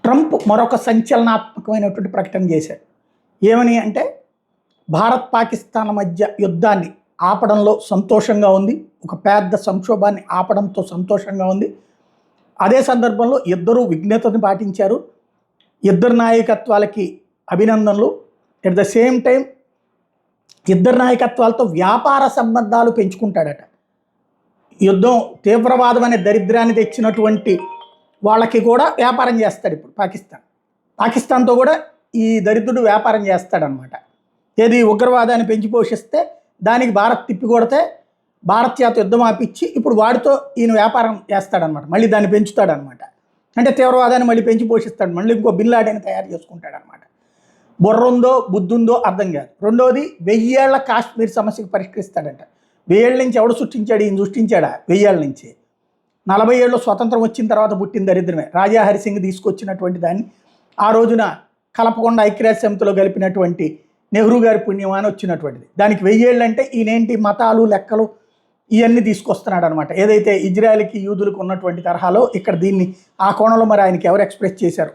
Trump మరొక సంచలనాత్మకమైనటువంటి ప్రకటన చేశారు. ఏమని అంటే, భారత్ పాకిస్తాన్ల మధ్య యుద్ధాన్ని ఆపడంలో సంతోషంగా ఉంది, ఒక పెద్ద సంక్షోభాన్ని ఆపడంతో సంతోషంగా ఉంది. అదే సందర్భంలో ఇద్దరూ విఘ్నతను పాటించారు. ఇద్దరు నాయకత్వాలకి అభినందనలు. ఎట్ ద సేమ్ టైం ఇద్దరు నాయకత్వాలతో వ్యాపార సంబంధాలు పెంచుకుంటాడట. యుద్ధం తీవ్రవాదం అనే దరిద్రాన్ని తెచ్చినటువంటి వాళ్ళకి కూడా వ్యాపారం చేస్తాడు ఇప్పుడు పాకిస్తాన్తో కూడా ఈ దరిద్రుడు వ్యాపారం చేస్తాడనమాట. ఏది ఉగ్రవాదాన్ని పెంచి పోషిస్తే దానికి భారత్ తిప్పి కొడితే భారత్ చేత యుద్ధం ఆపిచ్చి ఇప్పుడు వాడితో ఈయన వ్యాపారం చేస్తాడనమాట. మళ్ళీ దాన్ని పెంచుతాడనమాట. అంటే తీవ్రవాదాన్ని మళ్ళీ పెంచి పోషిస్తాడు, మళ్ళీ ఇంకో బిన్ లాడెన్ తయారు చేసుకుంటాడనమాట. బుర్ర ఉందో బుద్ధి ఉందో అర్థం కాదు. రెండోది 1000 ఏళ్ల కాశ్మీర్ సమస్యకు పరిష్కరిస్తాడంట. 1000 ఏళ్ళ నుంచి ఎవడు సృష్టించాడు? ఈయన సృష్టించాడా? 1000 ఏళ్ళ నుంచి. 40 ఏళ్ళు స్వతంత్రం వచ్చిన తర్వాత పుట్టిన దరిద్రమే. రాజా హరిసింగ్ తీసుకొచ్చినటువంటి దాన్ని ఆ రోజున కలపకుండా ఐక్యరాజ్య సమితిలో కలిపినటువంటి నెహ్రూ గారి పుణ్యమాని వచ్చినటువంటిది. దానికి 1000 ఏళ్ళు అంటే ఈయనేంటి మతాలు లెక్కలు ఇవన్నీ తీసుకొస్తున్నాడు అనమాట. ఏదైతే ఇజ్రాయెల్కి యూదులకు ఉన్నటువంటి తరహాలో ఇక్కడ దీన్ని ఆ కోణంలో మరి ఆయనకి ఎవరు ఎక్స్ప్రెస్ చేశారు?